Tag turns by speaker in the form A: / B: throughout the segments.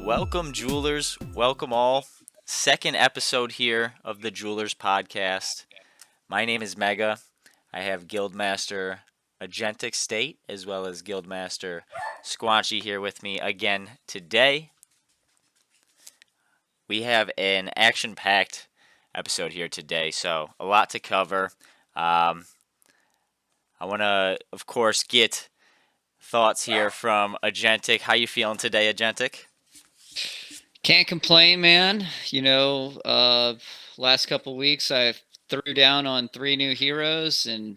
A: Welcome, Jewelers. Welcome all. Second episode here of the Jewelers podcast. My name is Mega. I have Guildmaster Agentic State as well as Guildmaster Squanchy here with me again today. We have an action-packed episode here today, so a lot to cover. I want to, of course, get thoughts here from Agentic. How you feeling today, Agentic?
B: Can't complain, man. Last couple weeks I threw down on 3 new heroes and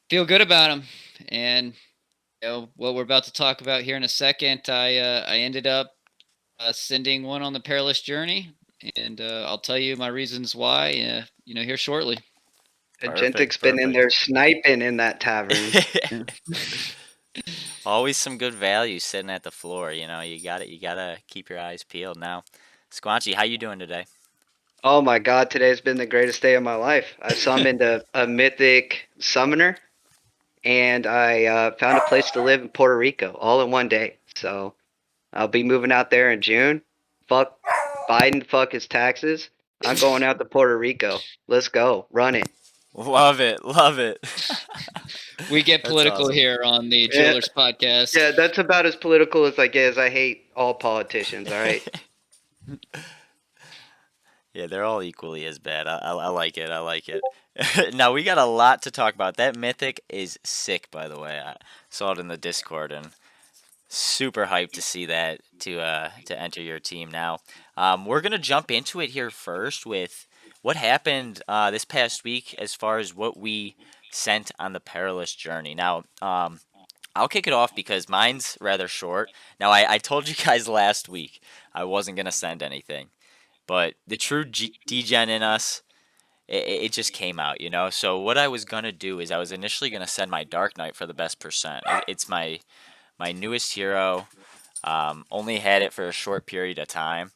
B: feel good about them. And what we're about to talk about here in a second, I ended up sending one on the perilous journey, and I'll tell you my reasons why. Here shortly.
A: Perfect,
C: Agentic's been in there
A: perfect.
C: sniping in that tavern.
A: Always some good value sitting at the floor. You got it. You gotta keep your eyes peeled. Now, Squanchy, how you doing today?
C: Oh my god, today's been the greatest day of my life. I summoned a mythic summoner, and I found a place to live in Puerto Rico all in one day. So I'll be moving out there in June. Fuck Biden, fuck his taxes. I'm going out to Puerto Rico. Let's go. Run it.
A: Love it, love it.
B: We get
A: That's
B: political
A: awesome.
B: here on the
C: Yeah,
B: Jewelers podcast.
C: yeah, that's about as political as I get, as I hate all politicians, alright?
A: Yeah, they're all equally as bad. I like it. I like it. Now we got a lot to talk about. That mythic is sick, by the way. I saw it in the Discord and super hyped to see that to enter your team. Now, we're gonna jump into it here first with what happened this past week as far as what we sent on the perilous journey. Now, I'll kick it off because mine's rather short. Now, I told you guys last week I wasn't gonna send anything, but the true degen in us, it just came out, you know. So what I was gonna do is I was initially gonna send my Dark Knight for the best percent. It's my newest hero. Only had it for a short period of time.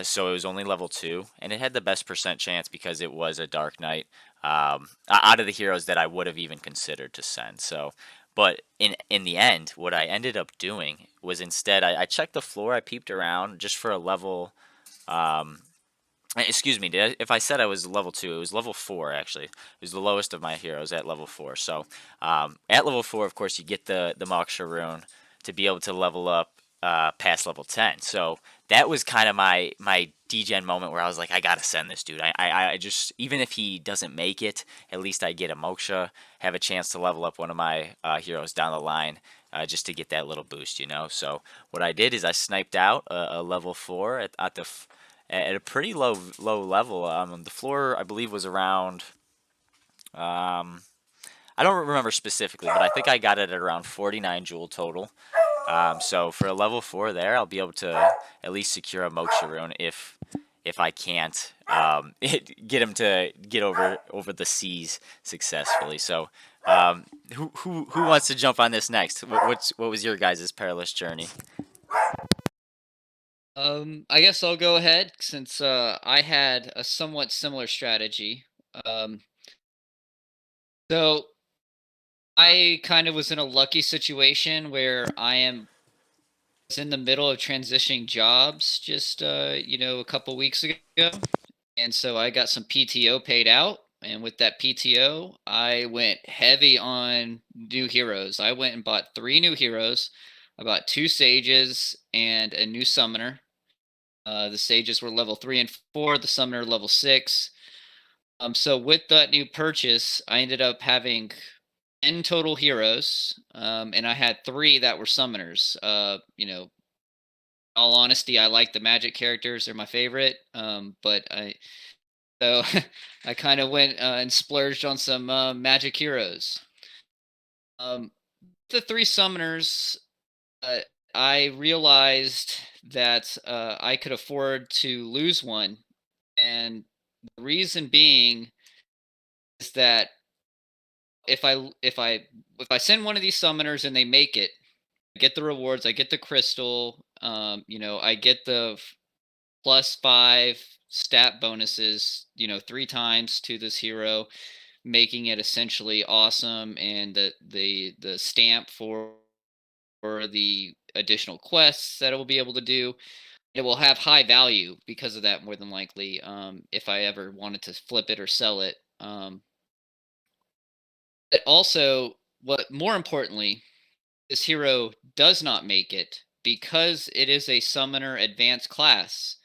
A: So it was only level 2, and it had the best percent chance because it was a Dark Knight out of the heroes that I would have even considered to send. So, but in the end, what I ended up doing was instead I checked the floor, I peeped around just for a level. Um, Excuse me, if I said I was level 2, it was level 4 actually. It was the lowest of my heroes at level 4. So at level 4, of course, you get the Moksha rune to be able to level up past level 10. So that was kind of my degen moment where I was like, I gotta send this dude. I just, even if he doesn't make it, at least I get a Moksha, have a chance to level up one of my heroes down the line. Just to get that little boost, you know. So what I did is I sniped out a level 4 at a pretty low level. The floor I believe was around. I don't remember specifically, but I think I got it at around 49 jewel total. So for a level 4 there, I'll be able to at least secure a Moksha rune if I can't get him to get over the seas successfully. So who wants to jump on this next? What was your guys' perilous journey?
B: I guess I'll go ahead since I had a somewhat similar strategy. Um, so I kind of was in a lucky situation where was in the middle of transitioning jobs just a couple weeks ago, and so I got some PTO paid out. And with that PTO, I went heavy on new heroes. I went and bought 3 new heroes. I bought 2 sages and a new summoner. The sages were level 3 and 4, the summoner level 6. So with that new purchase, I ended up having 10 total heroes, and I had 3 that were summoners. All honesty, I like the magic characters; they're my favorite. But so I kind of went and splurged on some magic heroes. Um, the 3 summoners, uh, I realized that I could afford to lose one, and the reason being is that if I send one of these summoners and they make it, I get the rewards, I get the crystal, I get the +5 stat bonuses, 3 times to this hero, making it essentially awesome, and the stamp for the additional quests that it will be able to do. It will have high value because of that, more than likely. If I ever wanted to flip it or sell it. But also, what more importantly, this hero does not make it because it is a summoner advanced class.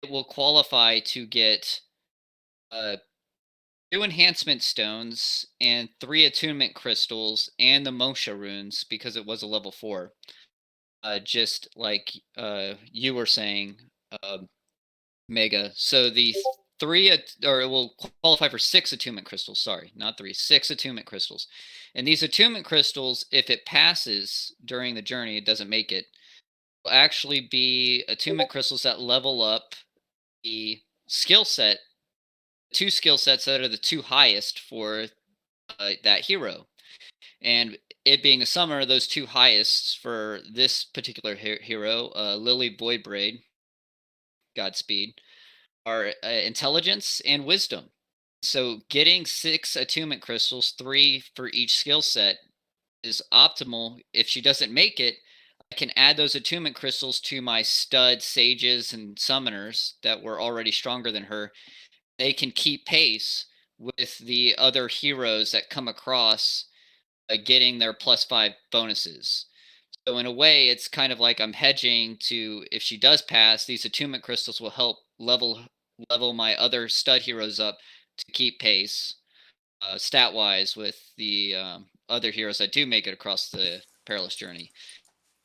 B: It will qualify to get uh, 2 enhancement stones and 3 attunement crystals and the Mosha runes because it was a level 4. Just like you were saying, uh, Mega. So the 3 or it will qualify for 6 attunement crystals. Sorry, not 3, 6 attunement crystals. And these attunement crystals, if it passes during the journey, it doesn't make it, will actually be attunement crystals that level up the skill set, 2 skill sets that are the 2 highest for that hero. And it being a summer, those 2 highest for this particular hero, Lily Voidbraid, Godspeed, are intelligence and wisdom. So getting 6 attunement crystals, 3 for each skill set, is optimal. If she doesn't make it, I can add those attunement crystals to my stud sages and summoners that were already stronger than her. They can keep pace with the other heroes that come across, getting their +5 bonuses. So in a way, it's kind of like I'm hedging to, if she does pass, these attunement crystals will help level my other stud heroes up to keep pace, stat wise, with the other heroes that do make it across the perilous journey.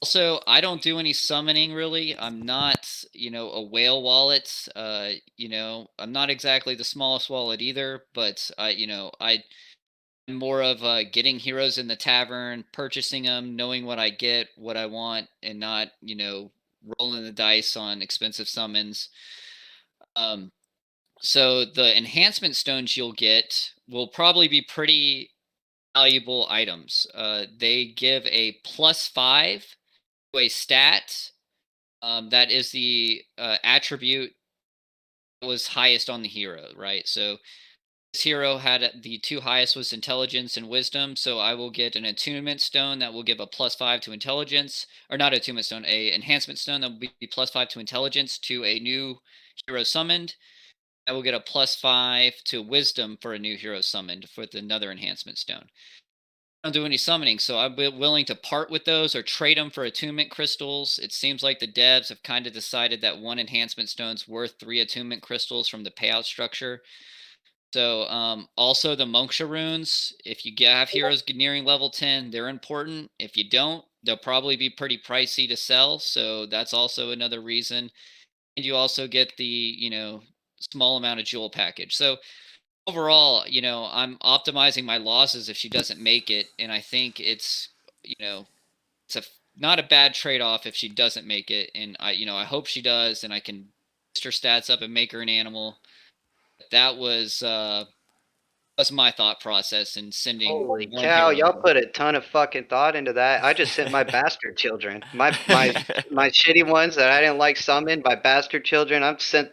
B: Also, I don't do any summoning really. I'm not, a whale wallet. I'm not exactly the smallest wallet either, but I'm more of getting heroes in the tavern, purchasing them, knowing what I get, what I want, and not, rolling the dice on expensive summons. Um, so the enhancement stones you'll get will probably be pretty valuable items. They give a +5 to a stat. That is the attribute that was highest on the hero, right? So this hero had the 2 highest was intelligence and wisdom, so I will get an attunement stone that will give a +5 to intelligence, or not attunement stone, a enhancement stone that will be +5 to intelligence to a new hero summoned. I will get a +5 to wisdom for a new hero summoned with another enhancement stone. I don't do any summoning, so I'm willing to part with those or trade them for attunement crystals. It seems like the devs have kind of decided that 1 enhancement stone's worth 3 attunement crystals from the payout structure. So also the Monksha runes, if you have heroes nearing level 10, they're important. If you don't, they'll probably be pretty pricey to sell. So that's also another reason. And you also get the, small amount of jewel package. So overall, I'm optimizing my losses if she doesn't make it. And I think it's, it's not a bad trade-off if she doesn't make it. And I hope she does, and I can boost her stats up and make her an animal. That was my thought process in sending
C: Holy
B: one
C: cow,
B: hero.
C: y'all put a ton of fucking thought into that. I just sent my bastard children. My shitty ones that I didn't like summoned, my bastard children,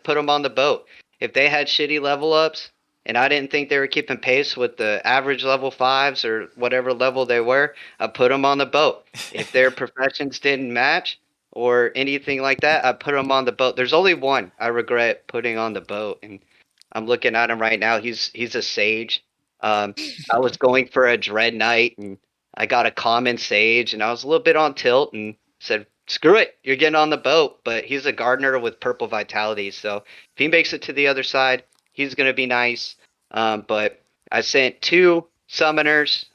C: put them on the boat. If they had shitty level ups and I didn't think they were keeping pace with the average level 5s or whatever level they were, I put them on the boat. If their professions didn't match or anything like that, I put them on the boat. There's only one I regret putting on the boat, and I'm looking at him right now. He's a sage. I was going for a Dread Knight, and I got a common Sage, and I was a little bit on tilt and said, screw it, you're getting on the boat. But he's a gardener with purple vitality, so if he makes it to the other side, he's going to be nice. But I sent 2 summoners,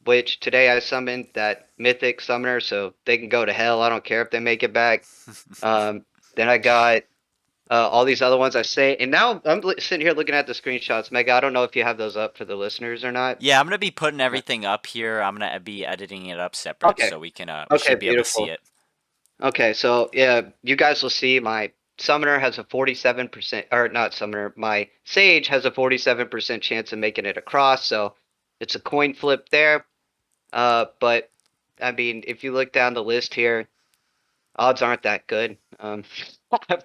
C: which today I summoned that mythic summoner, so they can go to hell. I don't care if they make it back. Then I got all these other ones I say, and now I'm sitting here looking at the screenshots. Mega, I don't know if you have those up for the listeners or not.
A: Yeah, I'm gonna be putting everything up here. I'm gonna be editing it up separate,
C: Okay.
A: so we
C: Okay,
A: should be able to see
C: beautiful.
A: it.
C: Okay, so yeah, you guys will see my summoner has a 47%, or not summoner, my sage has a 47% chance of making it across, so it's a coin flip there. But I mean, if you look down the list here, odds aren't that good. I've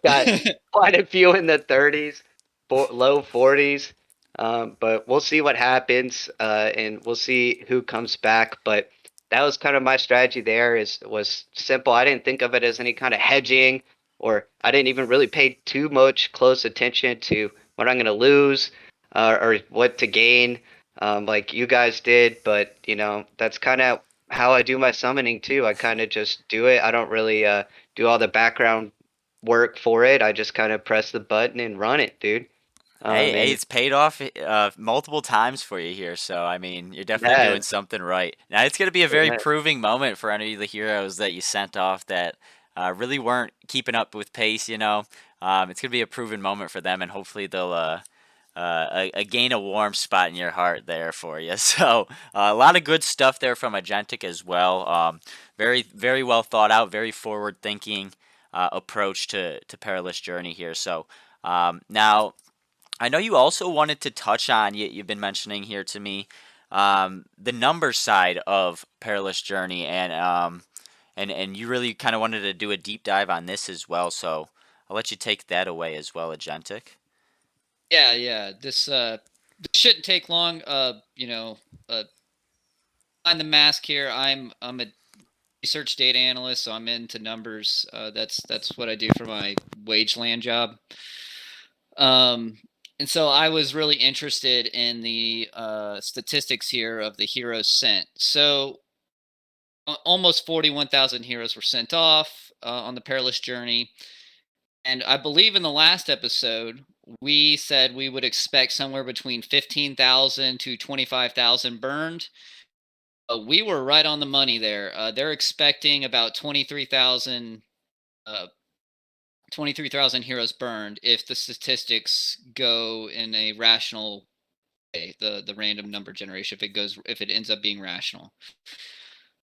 C: got quite a few in the 30s, low 40s. But we'll see what happens, and we'll see who comes back. But that was kind of my strategy there. Was simple. I didn't think of it as any kind of hedging, or I didn't even really pay too much close attention to what I'm going to lose or what to gain, like you guys did. But that's kind of how I do my summoning too. I kind of just do it. I don't really do all the background work for it. I just kind of press the button and run it, dude.
A: Hey,
C: And
A: it's paid off multiple times for you here. So I mean, you're definitely
C: yeah,
A: doing something right. Now it's going to be a very
C: yeah.
A: proving moment for any of the heroes that you sent off that really weren't keeping up with pace. It's going to be a proven moment for them, and hopefully they'll gain a warm spot in your heart there for you. So a lot of good stuff there from Agentic as well. Very very well thought out, very forward thinking approach to Perilous Journey here. So now. I know you also wanted to touch on, you've been mentioning here to me, the number side of Perilous Journey, and you really kind of wanted to do a deep dive on this as well. So I'll let you take that away as well, Agentic.
B: Yeah. This shouldn't take long. Behind the mask here, I'm a research data analyst, so I'm into numbers. That's what I do for my wage land job. And so I was really interested in the statistics here of the heroes sent. So almost 41,000 heroes were sent off on the Perilous Journey. And I believe in the last episode, we said we would expect somewhere between 15,000 to 25,000 burned. We were right on the money there. They're expecting about 23,000 heroes burned if the statistics go in a rational way, the random number generation, if it ends up being rational.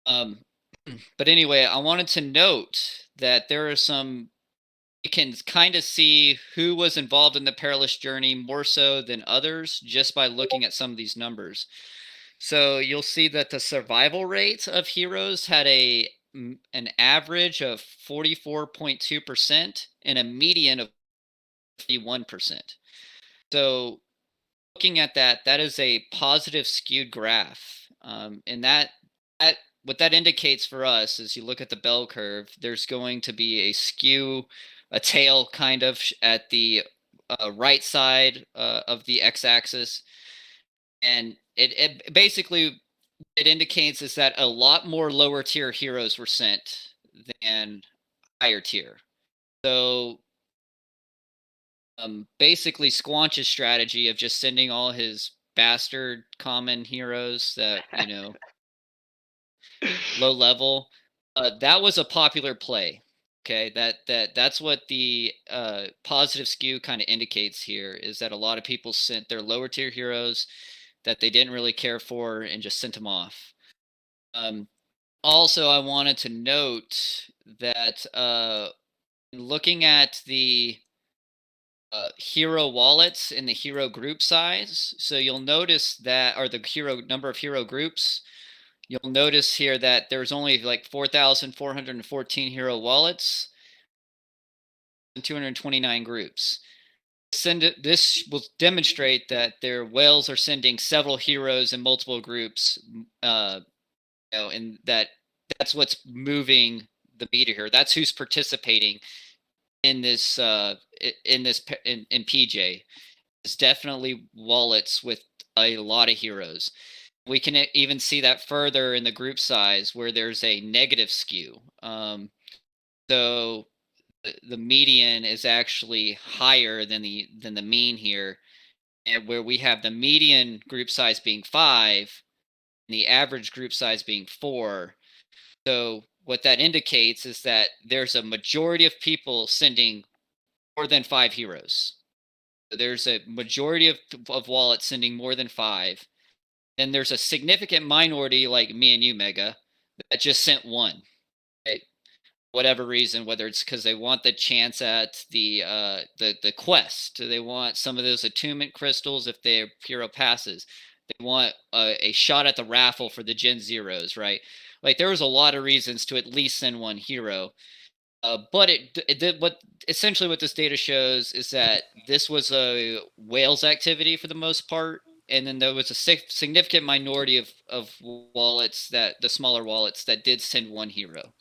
B: But anyway, I wanted to note that there are some, you can kind of see who was involved in the Perilous Journey more so than others just by looking at some of these numbers. So you'll see that the survival rate of heroes had an average of 44.2% and a median of 51%. So looking at that, that is a positive skewed graph. And that what that indicates for us is you look at the bell curve, there's going to be a skew, a tail kind of at the right side of the x-axis. And it basically, it indicates is that a lot more lower tier heroes were sent than higher tier. So basically Squanch's strategy of just sending all his bastard common heroes that low level, that was a popular play. Okay, that's what the positive skew kind of indicates here, is that a lot of people sent their lower tier heroes that they didn't really care for and just sent them off. Also, I wanted to note that looking at the hero wallets in the hero group size, so you'll notice that, or the hero number of hero groups, you'll notice here that there's only like 4,414 hero wallets and 229 groups. This will demonstrate that their whales are sending several heroes in multiple groups, and that's what's moving the meter here. That's who's participating in this in PJ. It's definitely wallets with a lot of heroes. We can even see that further in the group size where there's a negative skew. So the median is actually higher than the mean here, and where we have the median group size being 5 and the average group size being 4. So what that indicates is that there's a majority of people sending more than 5 heroes. There's a majority of wallets sending more than 5. Then there's a significant minority like me and you, Mega, that just sent 1. Right? Whatever reason, whether it's because they want the chance at the quest, they want some of those attunement crystals if their hero passes, they want a shot at the raffle for the Gen Zeros, right? Like there was a lot of reasons to at least send 1 hero. But it did, what essentially what this data shows is that this was a whales activity for the most part. and then there was a significant minority of wallets, that the smaller wallets, that did send one hero.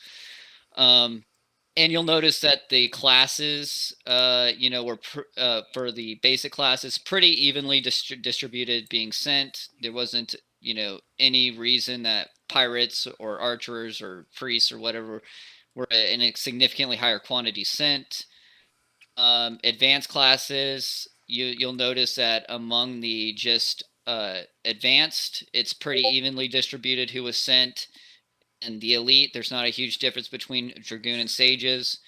B: And you'll notice that the classes, were for the basic classes pretty evenly distributed being sent. There wasn't, any reason that pirates or archers or priests or whatever were in a significantly higher quantity sent. Advanced classes, you'll notice that among the just advanced, it's pretty evenly distributed who was sent. And the elite, there's not a huge difference between dragoon and sages.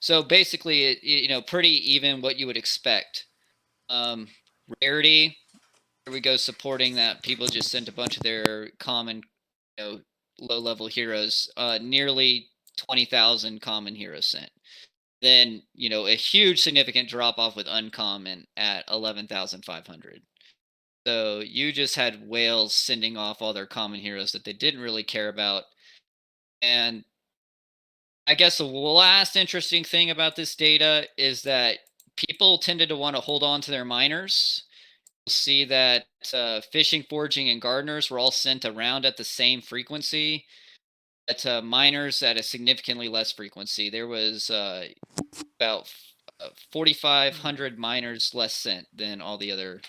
B: So basically, pretty even what you would expect. Rarity, here we go, supporting that people just sent a bunch of their common, low level heroes. Nearly 20,000 common heroes sent. Then, a huge significant drop off with uncommon at 11,500. So you just had whales sending off all their common heroes that they didn't really care about. And I guess the last interesting thing about this data is that people tended to want to hold on to their miners. You'll see that fishing, foraging, and gardeners were all sent around at the same frequency, but miners at a significantly less frequency. There was about 4,500 miners less sent than all the other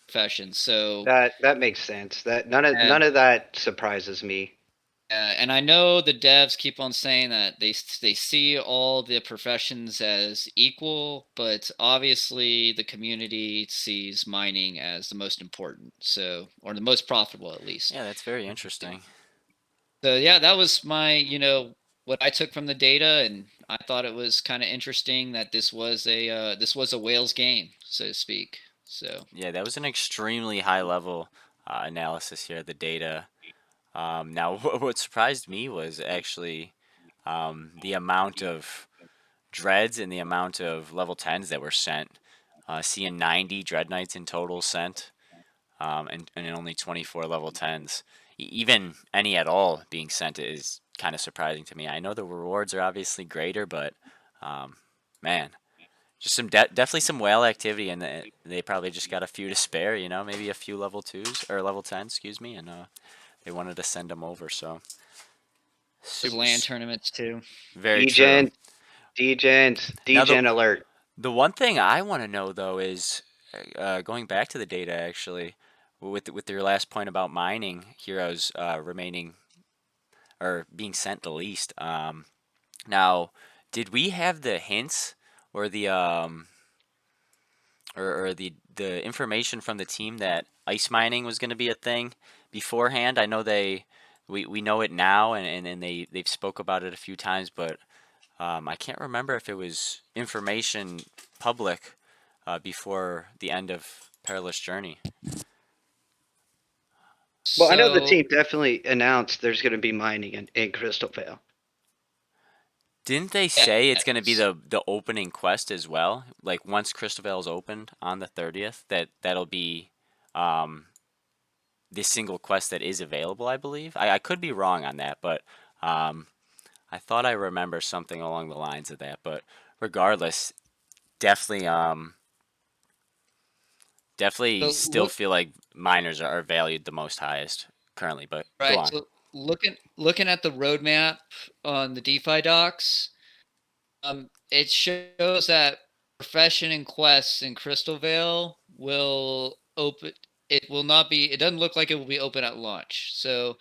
B: professions. So
C: That makes sense. That none of that surprises me.
B: and I know the devs keep on saying that they see all the professions as equal, but obviously the community sees mining as the most important, so, or the most profitable at least.
A: Yeah, that's very interesting.
B: So yeah, that was my, what I took from the data, and I thought it was kind of interesting that this was a whales game, so to speak. So
A: Yeah, that was an extremely high level analysis here of the data. Now, what surprised me was actually the amount of dreads and the amount of level 10s that were sent. Seeing 90 dread knights in total sent, and only 24 level 10s. Even any at all being sent is kind of surprising to me. I know the rewards are obviously greater, but man, just definitely some whale activity, and they probably just got a few to spare. Maybe a few level 2s or level 10s, excuse me, and they wanted to send them over. So
B: there's
A: super,
B: land tournaments too.
A: very true.
C: Degen, Degens,
A: Now
C: Degen alert.
A: the one thing I want to know though is going back to the data actually, with your last point about mining heroes remaining or being sent the least. Now, did we have the hints or the the information from the team that ice mining was going to be a thing beforehand? I know we know it now, and they've spoke about it a few times, but I can't remember if it was information public before the end of Perilous Journey.
C: Well, I know the
B: So
C: team definitely announced there's going to be mining in Crystalvale.
A: Didn't they
B: yeah,
A: say it's going to be the opening quest as well? Like once Crystalvale is opened on the 30th, that'll be the single quest that is available, I believe. I could be wrong on that, but I thought I remember something along the lines of that. But regardless, definitely definitely
B: so
A: still
B: look
A: feel like miners are valued the most highest currently. But go
B: right.
A: on.
B: So looking at the roadmap on the DeFi docs, it shows that profession and quests in Crystalvale will open. It will not be. It doesn't look like it will be open at launch. So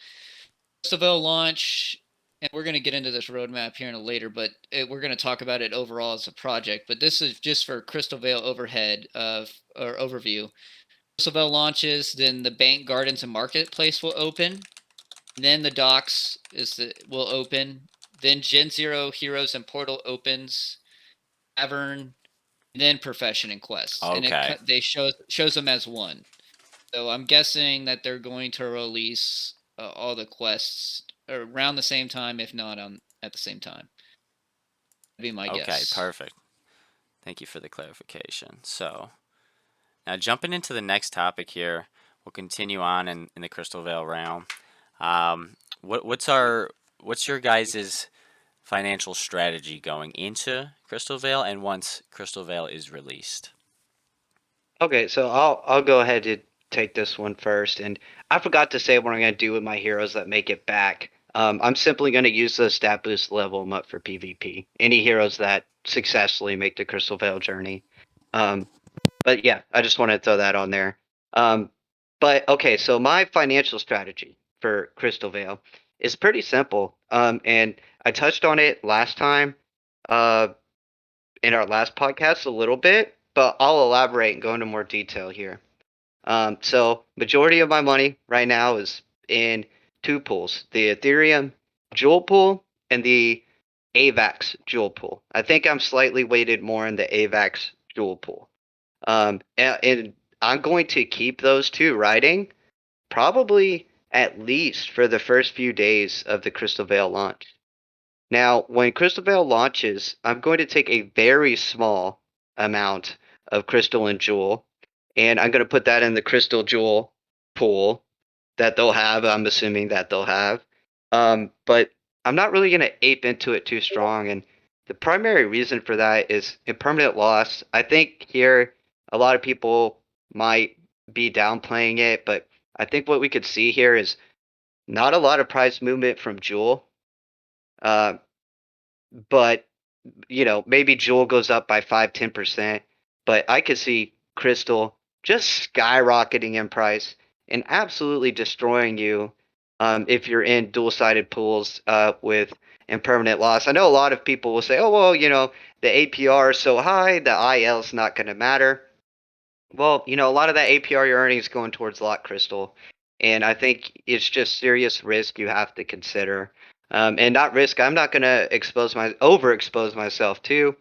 B: Crystalvale launch, and we're going to get into this roadmap here in a later, but we're going to talk about it overall as a project. But this is just for Crystalvale overhead or overview. Crystalvale launches, then the bank, gardens, and marketplace will open. Then the docks will open. Then Gen Zero Heroes and Portal opens. Tavern, then Profession and Quests, and
A: Okay.
B: they shows them as one. So I'm guessing that they're going to release all the quests around the same time, if not at the same time. That'd be my
A: Okay.
B: guess.
A: Perfect. Thank you for the clarification. So now jumping into the next topic here, we'll continue on in the Crystal Vale realm. What's your guys' financial strategy going into Crystal Vale and once Crystal Vale is released?
C: Okay, so I'll go ahead take this one first. And I forgot to say what I'm going to do with my heroes that make it back. I'm simply going to use the stat boost to level them up for PvP. Any heroes that successfully make the Crystalvale journey. But yeah, I just want to throw that on there. Um, but okay, so my financial strategy for Crystalvale is pretty simple. And I touched on it last time in our last podcast a little bit, but I'll elaborate and go into more detail here. So majority of my money right now is in two pools: the Ethereum Jewel pool and the AVAX Jewel pool. I think I'm slightly weighted more in the AVAX Jewel pool. And I'm going to keep those two riding probably at least for the first few days of the Crystal Veil launch. Now, when Crystal Veil launches, I'm going to take a very small amount of Crystal and Jewel, and I'm going to put that in the Crystal Jewel pool that they'll have. I'm assuming that they'll have. But I'm not really going to ape into it too strong. And the primary reason for that is impermanent loss. I think here a lot of people might be downplaying it, but I think what we could see here is not a lot of price movement from Jewel. Uh, but maybe Jewel goes up by 5-10%, but I could see Crystal just skyrocketing in price and absolutely destroying you if you're in dual-sided pools with impermanent loss. I know a lot of people will say, oh, well, the APR is so high, the IL is not going to matter. Well, a lot of that APR you're earning is going towards lot crystal, and I think it's just serious risk you have to consider. And not risk. I'm not going to overexpose myself to.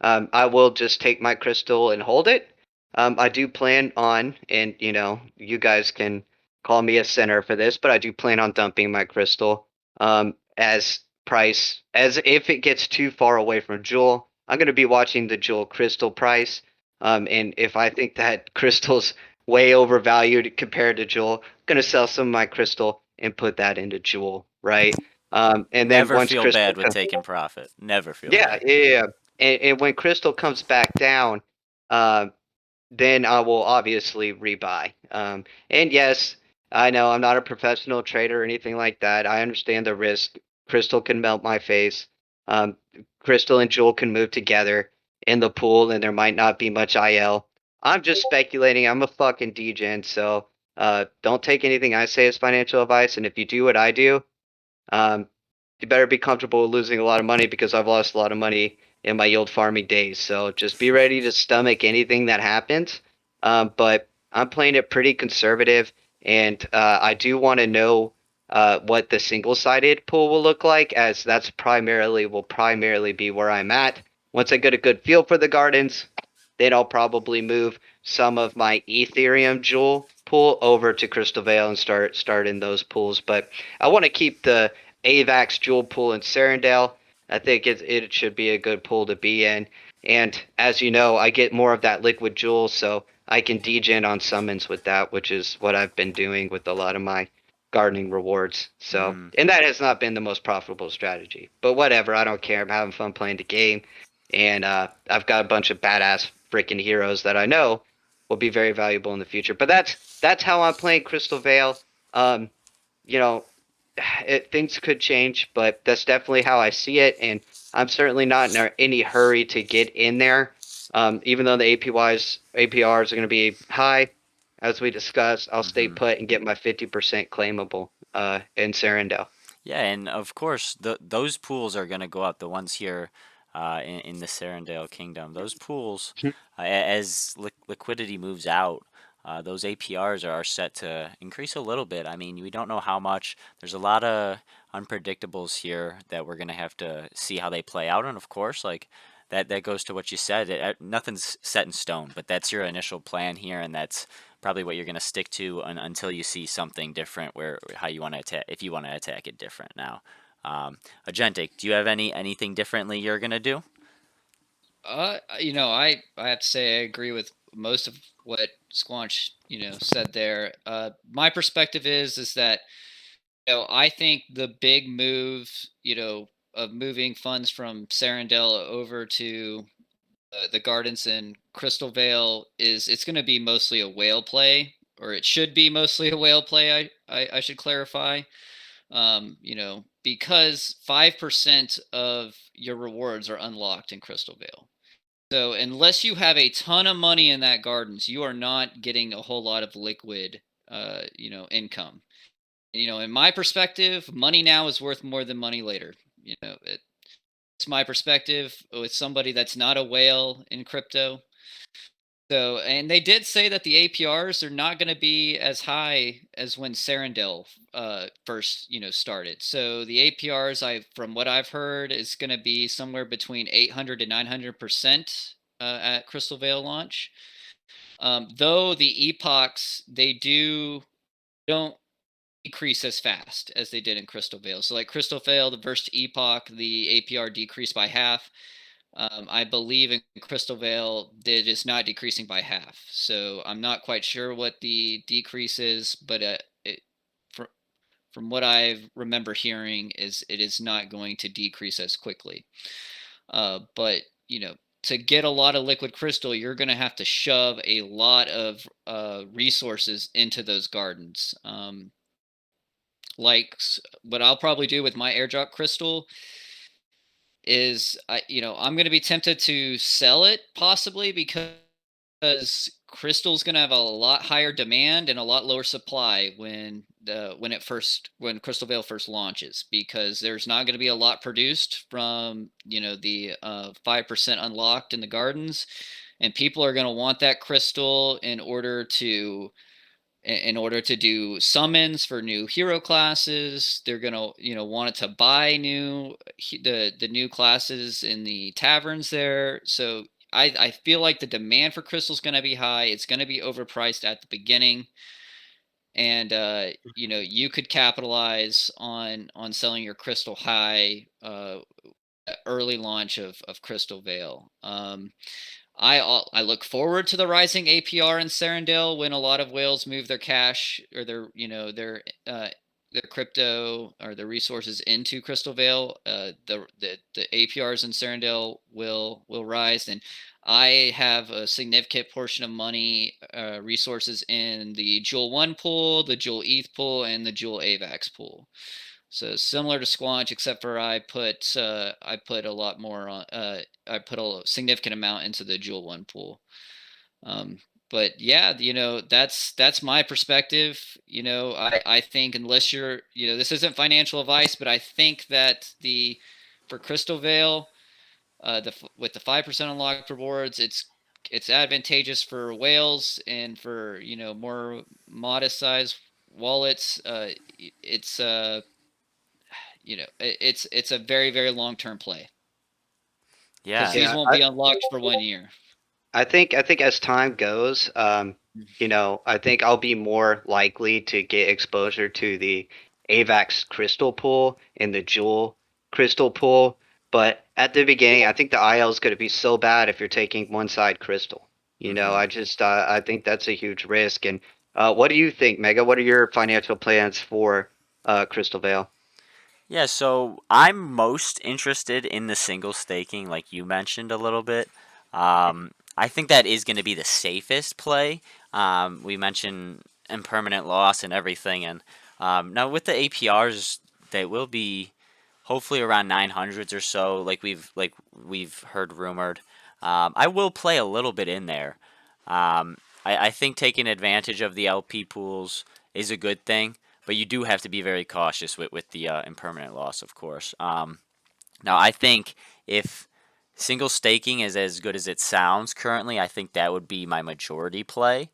C: I will just take my crystal and hold it. I do plan on, and you guys can call me a sinner for this, but I do plan on dumping my crystal as price, as if it gets too far away from Jewel. I'm going to be watching the Jewel crystal price. And if I think that crystal's way overvalued compared to Jewel, I'm going to sell some of my crystal and put that into Jewel, right? And then
A: Never
C: once
A: feel
C: crystal
A: bad with taking profit. Never feel
C: yeah,
A: bad.
C: yeah, yeah. And when Crystal comes back down, uh, then I will obviously rebuy. And yes, I know I'm not a professional trader or anything like that. I understand the risk. Crystal can melt my face. Um, Crystal and Jewel can move together in the pool, and there might not be much IL. I'm just speculating. I'm a fucking degen, so don't take anything I say as financial advice. And if you do what I do, um, you better be comfortable with losing a lot of money because I've lost a lot of money in my yield farming days. So just be ready to stomach anything that happens. But I'm playing it pretty conservative, and I do want to know what the single-sided pool will look like, as that's will primarily be where I'm at. Once I get a good feel for the gardens, then I'll probably move some of my Ethereum Jewel pool over to Crystal Vale and start in those pools. But I want to keep the AVAX Jewel pool in Serendale. I think it should be a good pool to be in. And as you know, I get more of that liquid jewel, so I can degen on summons with that, which is what I've been doing with a lot of my gardening rewards. So,
A: Mm.
C: and that has not been the most profitable strategy, but whatever. I don't care. I'm having fun playing the game, and I've got a bunch of badass freaking heroes that I know will be very valuable in the future. But that's how I'm playing Crystal Vale. Um, you know, things could change, but that's definitely how I see it. And I'm certainly not in any hurry to get in there. Even though the APRs are going to be high, as we discussed, I'll stay
A: Hmm.
C: put and get my 50% claimable in Serendale.
A: Yeah, and of course, those pools are going to go up. The ones here in the Serendale Kingdom, those pools, as liquidity moves out, those APRs are set to increase a little bit. I mean, we don't know how much. There's a lot of unpredictables here that we're going to have to see how they play out. And of course, like that goes to what you said. Nothing's set in stone, but that's your initial plan here, and that's probably what you're going to stick to until you see something different where how you want to attack, if you want to attack it different now. Agentic, do you have anything differently you're going to do?
B: I have to say I agree with most of what Squanch, said there. My perspective is that I think the big move, of moving funds from Serendale over to the gardens in Crystal Vale it's going to be mostly a whale play. or it should be mostly a whale play. I should clarify. Because 5% of your rewards are unlocked in Crystalvale. So unless you have a ton of money in that gardens, you are not getting a whole lot of liquid, income. In my perspective, money now is worth more than money later. It's my perspective with somebody that's not a whale in crypto. So, and they did say that the APRs are not going to be as high as when Serendale first, started. So the APRs, from what I've heard, is going to be somewhere between 800 to 900% at Crystal Vale launch. Though the epochs don't decrease as fast as they did in Crystal Vale. So like Crystal Vale, the first epoch, the APR decreased by half. I believe in Crystal Vale, it is not decreasing by half. So I'm not quite sure what the decrease is, but fr- from what I remember hearing, it is not going to decrease as quickly. But to get a lot of liquid crystal, you're going to have to shove a lot of resources into those gardens. Like what I'll probably do with my airdrop crystal is I'm going to be tempted to sell it possibly because crystal's going to have a lot higher demand and a lot lower supply when Crystal Vale first launches, because there's not going to be a lot produced from the 5% unlocked in the gardens, and people are going to want that crystal in order to do summons for new hero classes. They're gonna want it to buy the new classes in the taverns there. So I feel like the demand for crystal is going to be high. It's going to be overpriced at the beginning, and you could capitalize on selling your crystal high early launch of Crystal Vale. I look forward to the rising APR in Serendale when a lot of whales move their cash or their crypto or their resources into Crystal Vale. The APRs in Serendale will rise, and I have a significant portion of money resources in the Jewel One pool, the Jewel ETH pool, and the Jewel AVAX pool. So similar to Squanch, except for I put a lot more on. I put a significant amount into the Jewel One pool. But yeah, that's my perspective. I think unless you're, this isn't financial advice, but I think that for Crystal Vale, with the 5% unlocked rewards, it's advantageous for whales and for more modest size wallets. It's a very, very long term play because
A: Yeah.
B: these
C: Yeah,
B: won't be unlocked for 1 year.
C: I think as time goes, I think I'll be more likely to get exposure to the AVAX crystal pool and the Jewel crystal pool. But at the beginning, I think the IL is going to be so bad if you're taking one side crystal.
A: Hmm.
C: I think that's a huge risk. And what do you think, Mega? What are your financial plans for Crystal Vale?
A: Yeah, so I'm most interested in the single staking, like you mentioned a little bit. I think that is going to be the safest play. We mentioned impermanent loss and everything, and now with the APRs, they will be hopefully around 900s or so, like we've heard rumored. I will play a little bit in there. I think taking advantage of the LP pools is a good thing, but you do have to be very cautious with the impermanent loss, of course. Now, I think if single staking is as good as it sounds currently, I think that would be my majority play.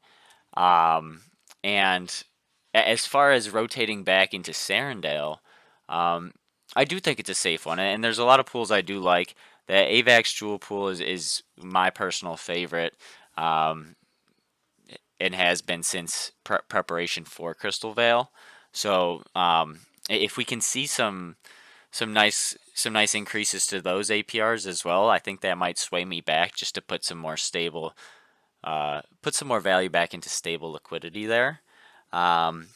A: Um, and as far as rotating back into Serendale, um, I do think it's a safe one, and there's a lot of pools I do like. The AVAX Jewel pool is my personal favorite, um, and has been since preparation for Crystal Vale. So if we can see some nice increases to those APRs as well, I think that might sway me back just to put some more value back into stable liquidity there. Um,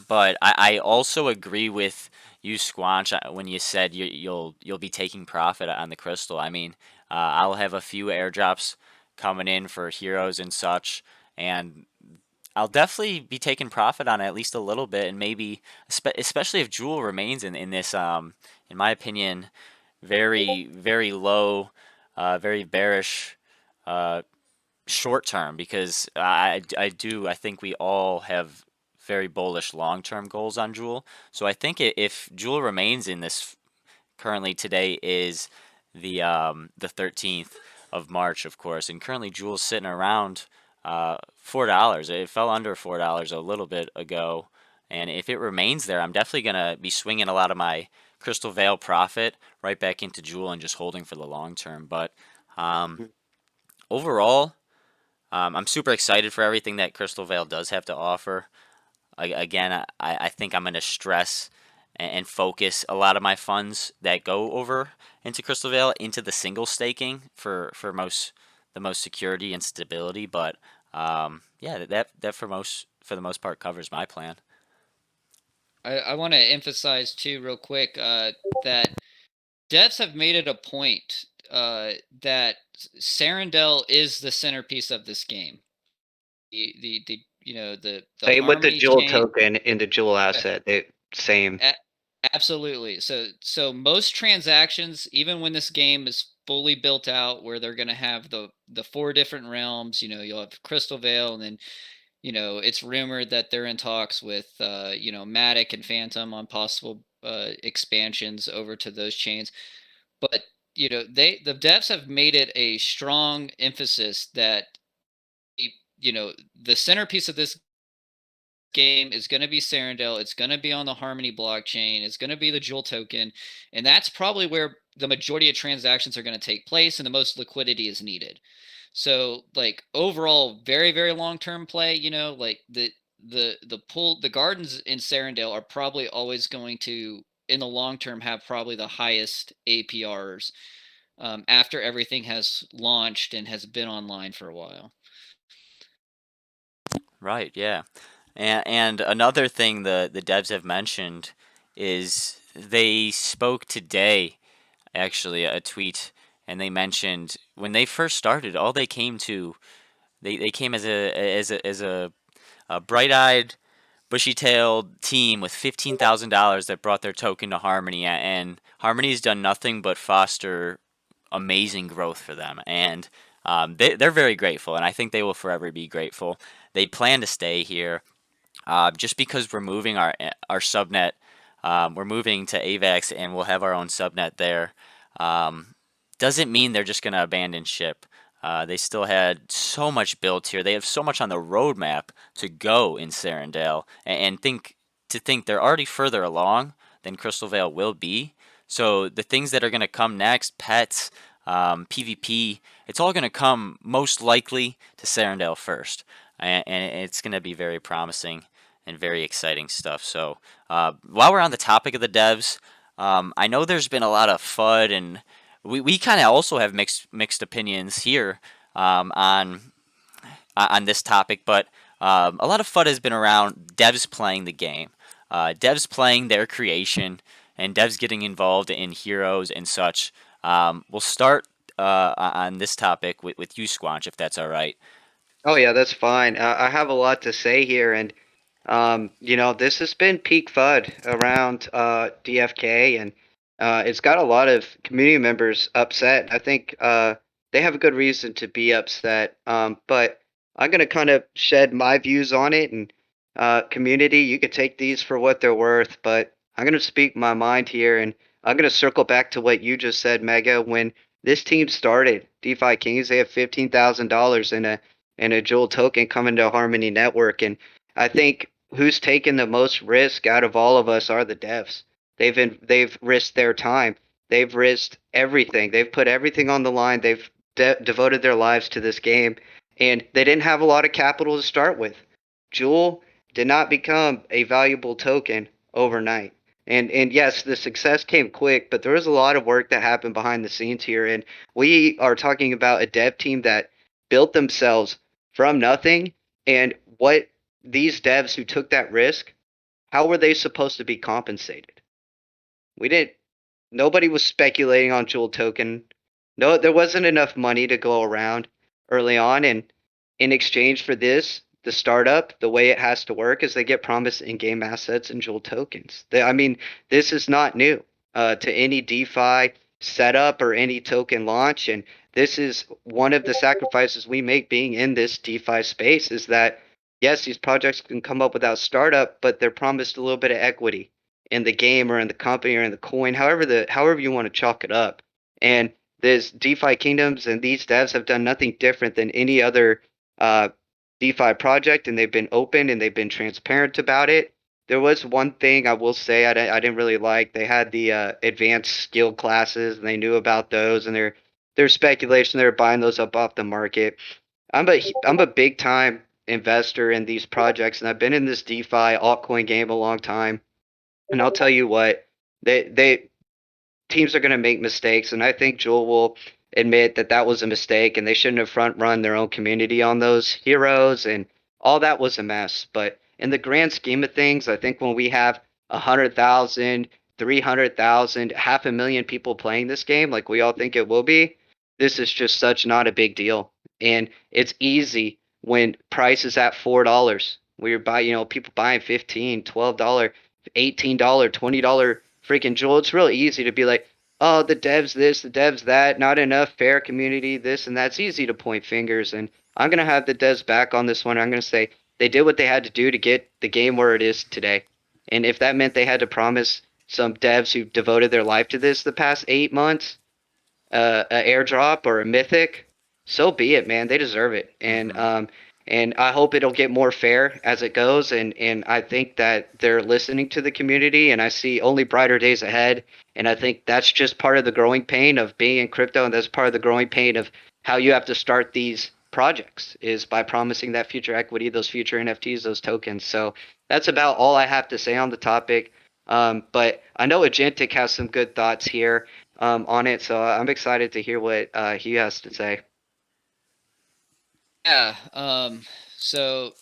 A: but I also agree with you, Squanch, when you said you'll be taking profit on the crystal. I mean, I'll have a few airdrops coming in for heroes and such, and I'll definitely be taking profit on it at least a little bit, and maybe especially if Jewel remains in this in my opinion, very low, very bearish uh, short term, because I think we all have very bullish long term goals on Jewel. So I think if Jewel remains in this, currently today is the 13th of March, of course, and currently Jewel's sitting around $4. It fell under $4 a little bit ago, and if it remains there, I'm definitely gonna be swinging a lot of my Crystalvale profit right back into Jewel and just holding for the long term. But um, overall, I'm super excited for everything that Crystalvale does have to offer. Again, I think I'm going to stress and focus a lot of my funds that go over into Crystalvale into the single staking for the most security and stability. But yeah, that for the most part covers my plan.
B: I want to emphasize too, real quick, that devs have made it a point that Serendel is the centerpiece of this game. The the
C: Same with the
B: Harmony
C: Jewel
B: chain.
C: token and the Jewel asset. Same.
B: Absolutely. So most transactions, even when this game is fully built out, where they're going to have the four different realms, you'll have Crystalvale, and then it's rumored that they're in talks with Matic and Phantom on possible expansions over to those chains. But the devs have made it a strong emphasis that the centerpiece of this game is going to be Serendale. It's going to be on the Harmony blockchain. It's going to be the Jewel token. And that's probably where the majority of transactions are going to take place and the most liquidity is needed. So like overall, very, very long-term play, like the gardens in Serendale are probably always going to, in the long term, have probably the highest APRs after everything has launched and has been online for a while.
A: Right, yeah. And another thing the devs have mentioned is they spoke today, actually, a tweet, and they mentioned when they first started, all they came to, they came as a bright-eyed, bushy-tailed team with $15,000 that brought their token to Harmony, and Harmony's done nothing but foster amazing growth for them, and they're very grateful, and I think they will forever be grateful. They plan to stay here. Just because we're moving our subnet, we're moving to AVAX and we'll have our own subnet there, um, doesn't mean they're just going to abandon ship. They still had so much built here. They have so much on the roadmap to go in Serendale, and think they're already further along than Crystalvale will be. So the things that are going to come next, pets, PvP, it's all going to come most likely to Serendale first, and it's going to be very promising and very exciting stuff. So while we're on the topic of the devs, I know there's been a lot of FUD, and we kind of also have mixed opinions here on this topic, but a lot of FUD has been around devs playing the game, devs playing their creation, and devs getting involved in heroes and such. We'll start on this topic with you, Squanch, if that's all right.
C: Oh yeah, that's fine. I have a lot to say here, and this has been peak FUD around DFK, and it's got a lot of community members upset. I think they have a good reason to be upset. But I'm gonna kind of shed my views on it, and community, you could take these for what they're worth, but I'm gonna speak my mind here, and I'm gonna circle back to what you just said, Mega. When this team started, DeFi Kings, they have $15,000 in a Jewel token coming to Harmony Network, and I think who's taken the most risk out of all of us are the devs. They've risked their time. They've risked everything. They've put everything on the line. They've devoted their lives to this game, and they didn't have a lot of capital to start with. Jewel did not become a valuable token overnight. And yes, the success came quick, but there was a lot of work that happened behind the scenes here. And we are talking about a dev team that built themselves from nothing. And what these devs who took that risk, how were they supposed to be compensated? We didn't. Nobody was speculating on Jewel token. No, there wasn't enough money to go around early on, and in exchange for this, the startup, the way it has to work is they get promised in-game assets and Jewel tokens. I mean, this is not new to any DeFi setup or any token launch, and this is one of the sacrifices we make being in this DeFi space is that yes, these projects can come up without startup, but they're promised a little bit of equity in the game or in the company or in the coin, however you want to chalk it up. And this DeFi kingdoms and these devs have done nothing different than any other uh, DeFi project, and they've been open and they've been transparent about it. There was one thing I will say I didn't really like. They had the advanced skill classes, and they knew about those, and there's speculation they're buying those up off the market. I'm a big time investor in these projects, and I've been in this DeFi altcoin game a long time. And I'll tell you what, they teams are going to make mistakes, and I think Jewel will admit that that was a mistake, and they shouldn't have front run their own community on those heroes, and all that was a mess. But in the grand scheme of things, I think when we have 100,000, 300,000, 500,000 people playing this game, like we all think it will be, this is just such not a big deal, and it's easy when price is at $4. We're people buying 15, $12, $18, $20 freaking Jewel. It's real easy to be like, oh, the devs this, the devs that, not enough fair community, this and that's easy to point fingers. And I'm gonna have the devs back on this one. I'm gonna say they did what they had to do to get the game where it is today. And if that meant they had to promise some devs who devoted their life to this the past 8 months, an airdrop or a mythic, so be it, man. They deserve it, and I hope it'll get more fair as it goes. And I think that they're listening to the community, and I see only brighter days ahead. And I think that's just part of the growing pain of being in crypto, and that's part of the growing pain of how you have to start these projects is by promising that future equity, those future NFTs, those tokens. So that's about all I have to say on the topic. But I know Agentic has some good thoughts here on it. So I'm excited to hear what he has to say.
B: Yeah. So,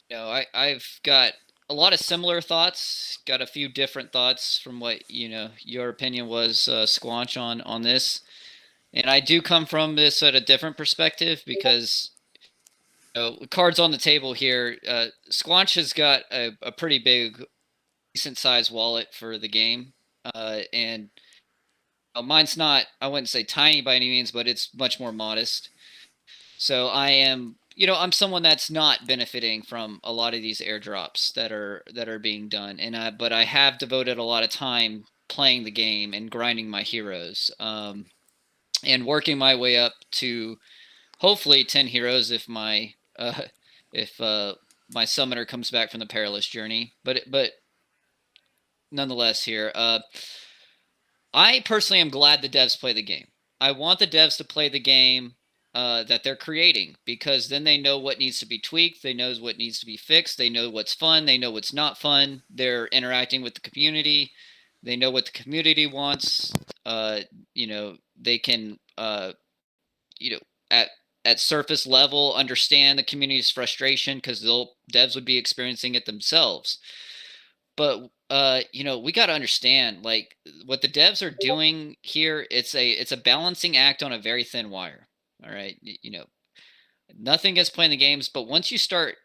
B: I've got a lot of similar thoughts. Got a few different thoughts from what your opinion was, Squanch, on this. And I do come from this at a different perspective because cards on the table here. Squanch has got a pretty big, decent sized wallet for the game, and mine's not. I wouldn't say tiny by any means, but it's much more modest. So I am, I'm someone that's not benefiting from a lot of these airdrops that are being done, and but I have devoted a lot of time playing the game and grinding my heroes, and working my way up to hopefully 10 heroes if my summoner comes back from the perilous journey. But nonetheless, here, I personally am glad the devs play the game. I want the devs to play the game that they're creating, because then they know what needs to be tweaked. They know what needs to be fixed. They know what's fun. They know what's not fun. They're interacting with the community. They know what the community wants. They can, you know, at surface level, understand the community's frustration, because devs would be experiencing it themselves. But we got to understand, like, what the devs are doing here. It's a balancing act on a very thin wire. All right, nothing against playing the games, but once you start,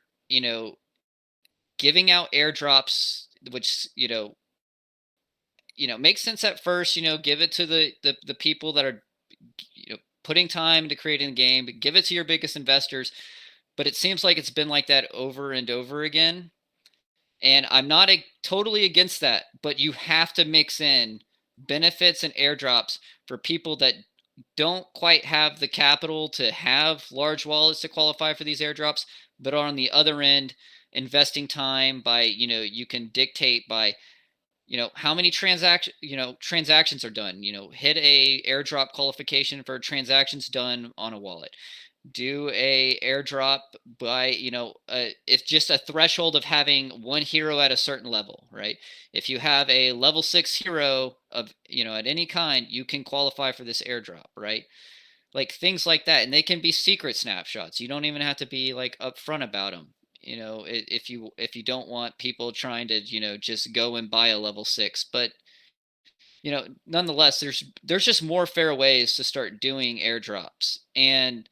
B: giving out airdrops, which makes sense at first. Give it to the people that are putting time into creating the game. Give it to your biggest investors. But it seems like it's been like that over and over again. And I'm not totally against that, but you have to mix in benefits and airdrops for people that don't quite have the capital to have large wallets to qualify for these airdrops, but are on the other end investing time by, you can dictate by, how many transactions are done. Hit a airdrop qualification for transactions done on a wallet. Do a airdrop by, it's just a threshold of having one hero at a certain level, right? If you have a level 6 hero of, at any kind, you can qualify for this airdrop, right? Like things like that. And they can be secret snapshots. You don't even have to be like upfront about them. If you don't want people trying to, just go and buy a level 6. But nonetheless, there's just more fair ways to start doing airdrops. And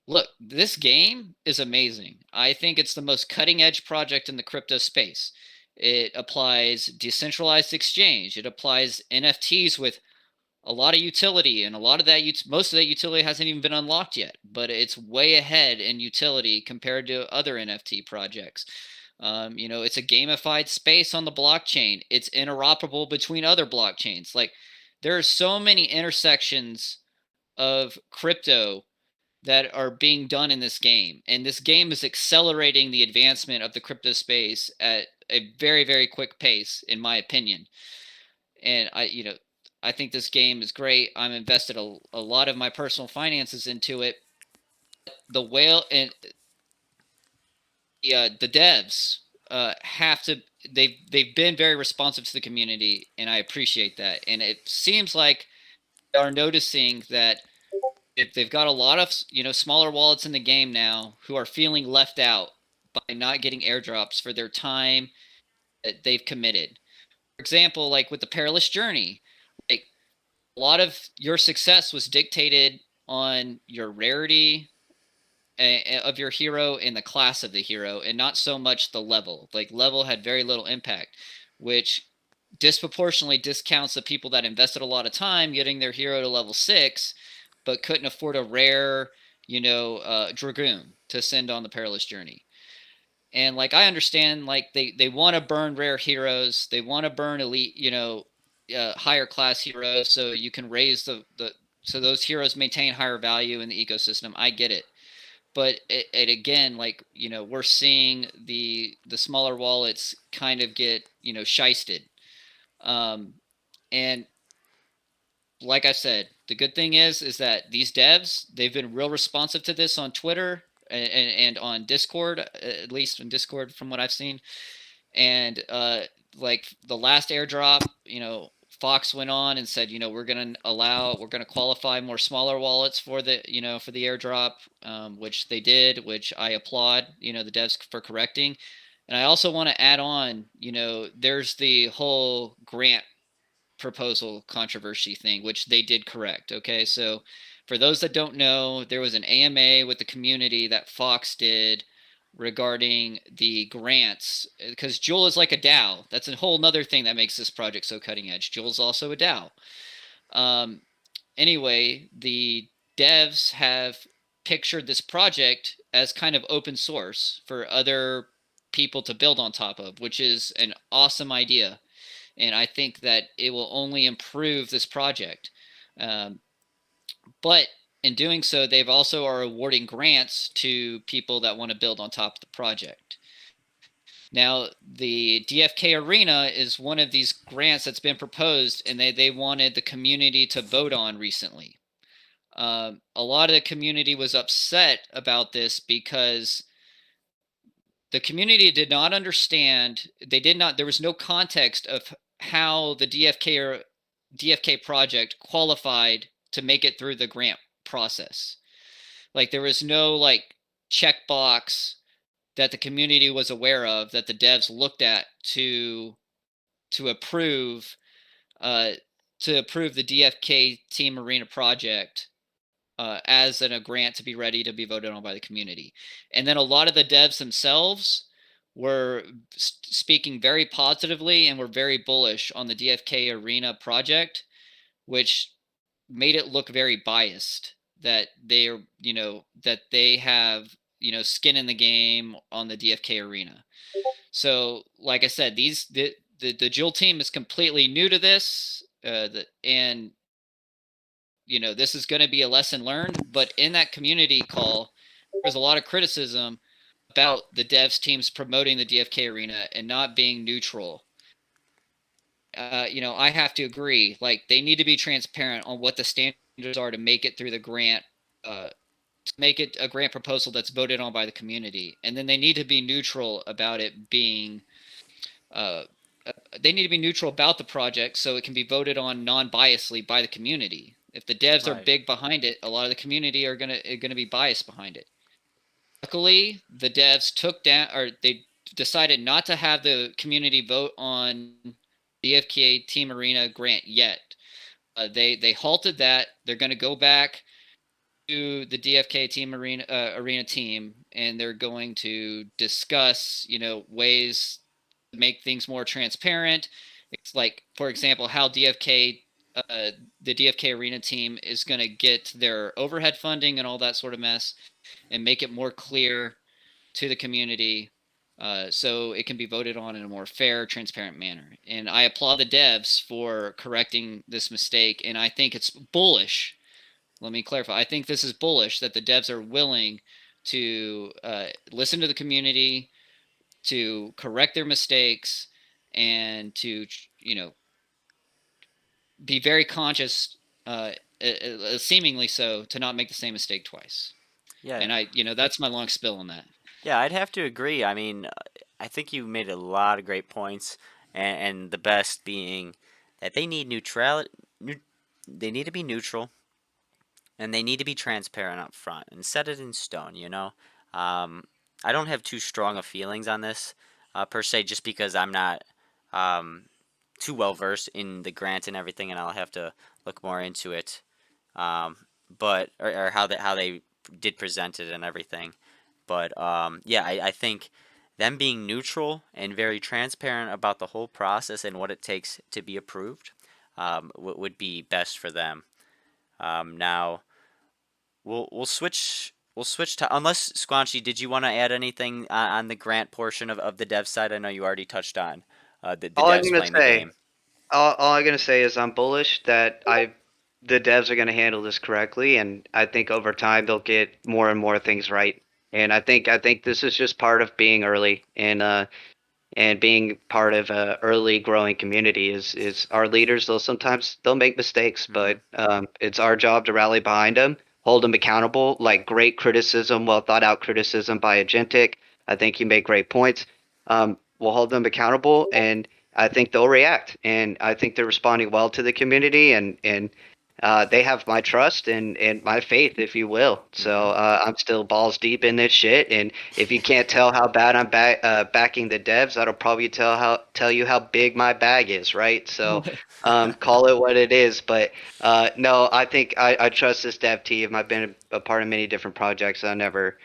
B: look, this game is amazing. I think it's the most cutting edge project in the crypto space. It applies decentralized exchange. It applies NFTs with a lot of utility, and a lot of that most of that utility hasn't even been unlocked yet, but it's way ahead in utility compared to other NFT projects. It's a gamified space on the blockchain. It's interoperable between other blockchains. Like, there are so many intersections of crypto that are being done in this game, and this game is accelerating the advancement of the crypto space at a very, very quick pace, in my opinion. And I think this game is great. I'm invested a lot of my personal finances into it. The whale and the devs have to. They've been very responsive to the community, and I appreciate that. And it seems like they are noticing that if they've got a lot of smaller wallets in the game now who are feeling left out by not getting airdrops for their time that they've committed. For example, like with the Perilous Journey, like, a lot of your success was dictated on your rarity of your hero and the class of the hero, and not so much the level. Like, level had very little impact, which disproportionately discounts the people that invested a lot of time getting their hero to level 6 but couldn't afford a rare dragoon to send on the Perilous Journey. And like, I understand, like, they want to burn rare heroes, they want to burn elite, higher class heroes, so you can raise the so those heroes maintain higher value in the ecosystem. I get it. But it again, like, we're seeing the smaller wallets kind of get shysted. And like I said, the good thing is that these devs, they've been real responsive to this on Twitter and on Discord, at least on Discord from what I've seen. And like the last airdrop, Fox went on and said, we're going to qualify more smaller wallets for the airdrop, which they did, which I applaud, the devs for correcting. And I also want to add on, there's the whole grant proposal controversy thing, which they did correct. Okay. So for those that don't know, there was an AMA with the community that Fox did regarding the grants, because Joel is like a DAO. That's a whole nother thing that makes this project so cutting edge. Joel's also a DAO. Anyway, the devs have pictured this project as kind of open source for other people to build on top of, which is an awesome idea. And I think that it will only improve this project. But in doing so, they've also are awarding grants to people that want to build on top of the project. Now, the DFK Arena is one of these grants that's been proposed, and they wanted the community to vote on recently. A lot of the community was upset about this because the community did not understand. There was no context of how the DFK project qualified to make it through the grant process. Like, there was no like checkbox that the community was aware of that the devs looked at to approve the DFK Team Arena project as a grant to be ready to be voted on by the community. And then a lot of the devs themselves were speaking very positively and were very bullish on the DFK Arena project, which made it look very biased, that they're, that they have, skin in the game on the DFK Arena. So, like I said, the Jewel team is completely new to this, and this is going to be a lesson learned. But in that community call, there's a lot of criticism about the devs teams promoting the DFK Arena and not being neutral. I have to agree. Like, they need to be transparent on what the standards are to make it through the grant, to make it a grant proposal that's voted on by the community. And then they need to be neutral about it being. They need to be neutral about the project so it can be voted on non-biasedly by the community. If the devs are big behind it, a lot of the community are gonna be biased behind it. Luckily, the devs they decided not to have the community vote on the FKA Team Arena grant yet. They halted that. They're going to go back to the DFK team arena team, and they're going to discuss, ways to make things more transparent. It's like, for example, how the DFK arena team is going to get their overhead funding and all that sort of mess, and make it more clear to the community, so it can be voted on in a more fair, transparent manner. And I applaud the devs for correcting this mistake, and I think it's bullish. Let me clarify. I think this is bullish that the devs are willing to listen to the community, to correct their mistakes, and to be very conscious, seemingly so, to not make the same mistake twice.
A: Yeah,
B: And that's my long spill on that.
A: yeah, I'd have to agree. I mean, I think you made a lot of great points, and the best being that they need neutrality. They need to be neutral, and they need to be transparent up front and set it in stone. Um, I don't have too strong of feelings on this per se, just because I'm not um, too well versed in the grant and everything, and I'll have to look more into it. Um, but or how they did present it and everything. But yeah, I think them being neutral and very transparent about the whole process and what it takes to be approved would be best for them. Now we'll switch to, unless Squanchy, did you want to add anything on the grant portion of the dev side? I know you already touched on the
C: All I'm
A: devs
C: gonna
A: playing the
C: say,
A: game.
C: all I'm gonna say is I'm bullish that the devs are gonna handle this correctly, and I think over time they'll get more and more things right. And I think this is just part of being early, and being part of a early growing community is our leaders. They'll make mistakes,
A: Hmm.
C: but it's our job to rally behind them, hold them accountable. Like great criticism, well thought out criticism by Agentic. I think you make great points. We'll hold them accountable, and I think they'll react. And I think they're responding well to the community, and they have my trust and my faith, if you will. So
A: Hmm.
C: I'm still balls deep in this shit, and if you can't tell how bad I'm backing the devs, that'll probably tell you how big my bag is, right? So call it what it is. But no, I think I trust this dev team. I've been a part of many different projects. I've never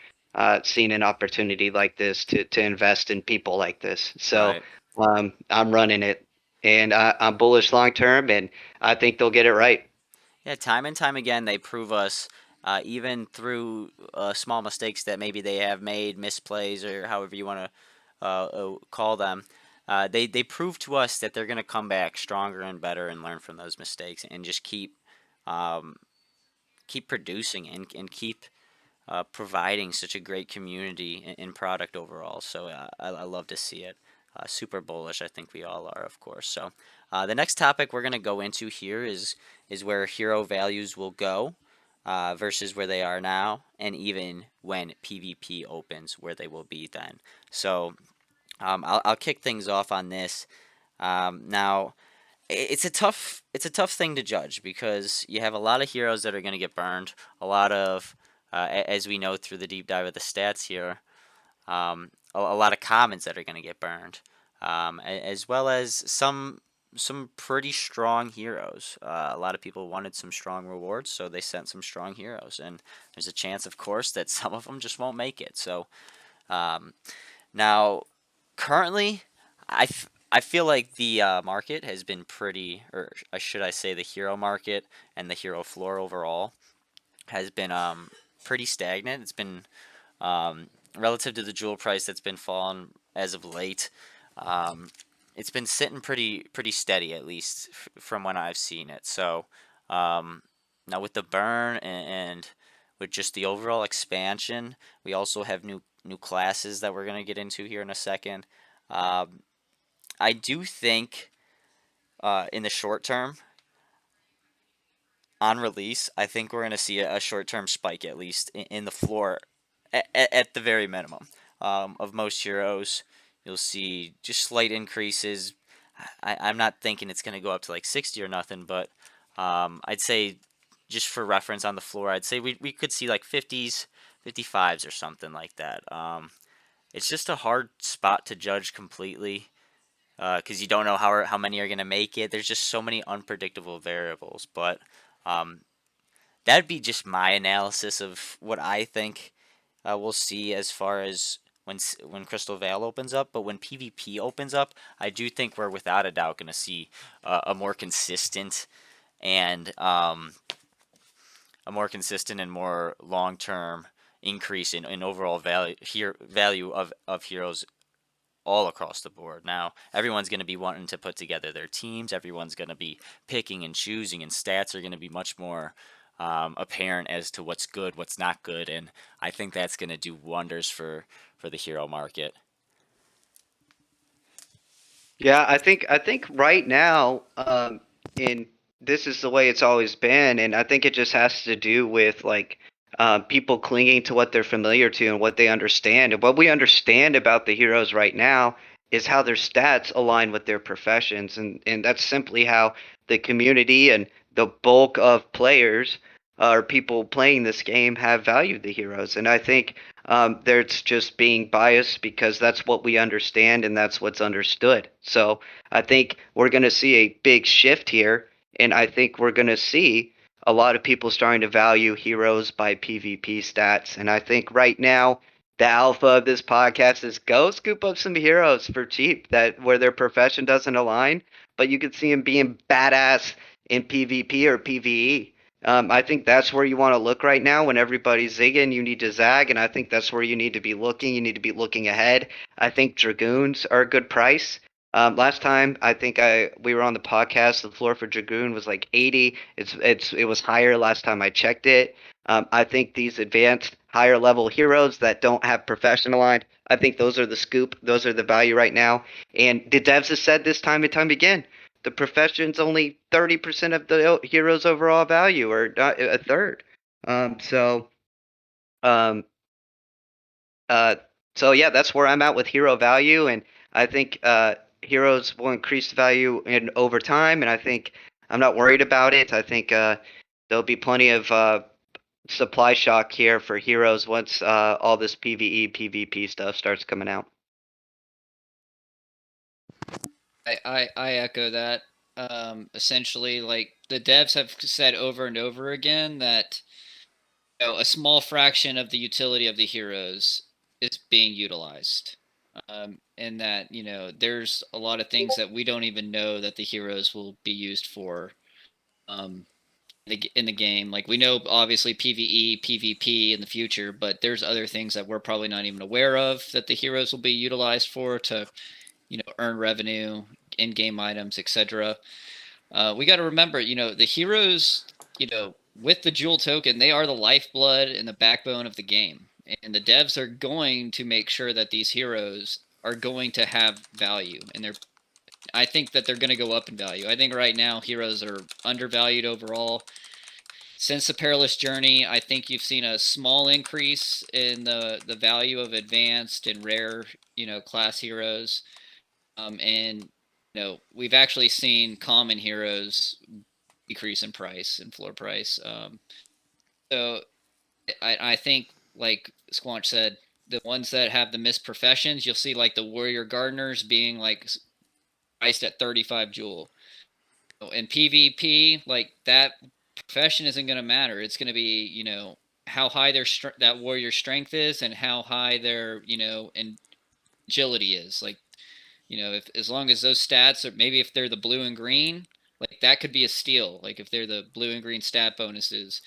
C: seen an opportunity like this to invest in people like this. So
A: Right.
C: I'm running it, and I'm bullish long term, and I think they'll get it right.
A: Yeah, time and time again, they prove us, even through small mistakes that maybe they have made, misplays, or however you want to call them. They prove to us that they're going to come back stronger and better and learn from those mistakes and just um, keep producing and keep providing such a great community and product overall. So I love to see it. Super bullish, I think we all are, of course. So the next topic we're going to go into here is where hero values will go versus where they are now, and even when PvP opens, where they will be then. So I'll kick things off on this. Now it's a tough thing to judge because you have a lot of heroes that are going to get burned. A lot of as we know through the deep dive of the stats here, a lot of commons that are going to get burned, as well as some pretty strong heroes. A lot of people wanted some strong rewards, so they sent some strong heroes, and there's a chance, of course, that some of them just won't make it. So um, now, currently, I feel like the market has been pretty, or should I say, the hero market and the hero floor overall has been pretty stagnant. It's been relative to the jewel price that's been falling as of late. Um, it's been sitting pretty steady, at least from when I've seen it. So um, now with the burn and with just the overall expansion, we also have new classes that we're gonna get into here in a second. Um, I do think in the short term, on release, I think we're going to see a short term spike, at least in the floor, at the very minimum, of most heroes. You'll see just slight increases. I'm not thinking it's going to go up to like 60 or nothing, but I'd say, just for reference on the floor, I'd say we could see like 50s, 55s, or something like that. It's just a hard spot to judge completely because you don't know how many are going to make it. There's just so many unpredictable variables, but um, that'd be just my analysis of what I think we'll see as far as when Crystal Vale opens up. But when PvP opens up, I do think we're without a doubt going to see a more consistent and more long term increase in overall value of heroes all across the board. Now, everyone's going to be wanting to put together their teams. Everyone's going to be picking and choosing, and stats are going to be much more apparent as to what's good, what's not good, and I think that's going to do wonders for the hero market.
C: Yeah, I think right now, in this is the way it's always been, and I think it just has to do with like people clinging to what they're familiar to and what they understand. And what we understand about the heroes right now is how their stats align with their professions, and that's simply how the community and the bulk of players or people playing this game have valued the heroes. And I think there's just being biased because that's what we understand and that's what's understood. So I think we're going to see a big shift here, and I think we're going to see a lot of people starting to value heroes by PvP stats. And I think right now the alpha of this podcast is go scoop up some heroes for cheap that where their profession doesn't align, but you could see them being badass in PvP or PvE. I think that's where you want to look right now. When everybody's zigging, you need to zag, and I think that's where you need to be looking. You need to be looking ahead. I think Dragoons are a good price. Last time I think we were on the podcast, the floor for Dragoon was like 80. It was higher last time I checked it. I think these advanced higher level heroes that don't have professional line, I think those are the scoop. Those are the value right now. And the devs have said this time and time again, the profession's only 30% of the hero's overall value, or not a third. So, um, uh, so yeah, that's where I'm at with hero value, and I think heroes will increase value in over time, and I think I'm not worried about it. I think there'll be plenty of supply shock here for heroes once all this PVE, PvP stuff starts coming out.
B: I echo that. Essentially, like the devs have said over and over again that a small fraction of the utility of the heroes is being utilized. And that there's a lot of things that we don't even know that the heroes will be used for um, in the game. Like we know obviously PvE, PvP in the future, but there's other things that we're probably not even aware of that the heroes will be utilized for to earn revenue, in-game items, etc. We got to remember, the heroes, with the jewel token, they are the lifeblood and the backbone of the game. And the devs are going to make sure that these heroes are going to have value. And I think that they're going to go up in value. I think right now heroes are undervalued overall. Since the Perilous Journey, I think you've seen a small increase in the value of advanced and rare, class heroes. And we've actually seen common heroes decrease in price and floor price. So I think, like Squanch said, the ones that have the missed professions, you'll see like the warrior gardeners being like priced at 35 jewel. In PvP, like that profession isn't going to matter. It's going to be how high that warrior strength is and how high their and agility is. Like if as long as those stats are, maybe if they're the blue and green, like that could be a steal. Like if they're the blue and green stat bonuses,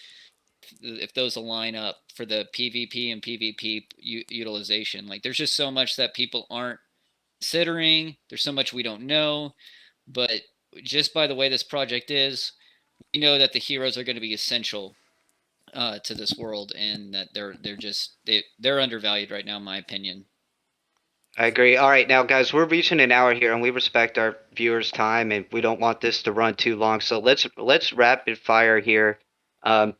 B: if those align up for the PvP and PvP utilization, like there's just so much that people aren't considering. There's so much we don't know, but just by the way this project is, we know that the heroes are going to be essential to this world, and that they're undervalued right now, in my opinion.
C: I agree. All right, now guys, we're reaching an hour here, and we respect our viewers' time, and we don't want this to run too long. So let's rapid fire here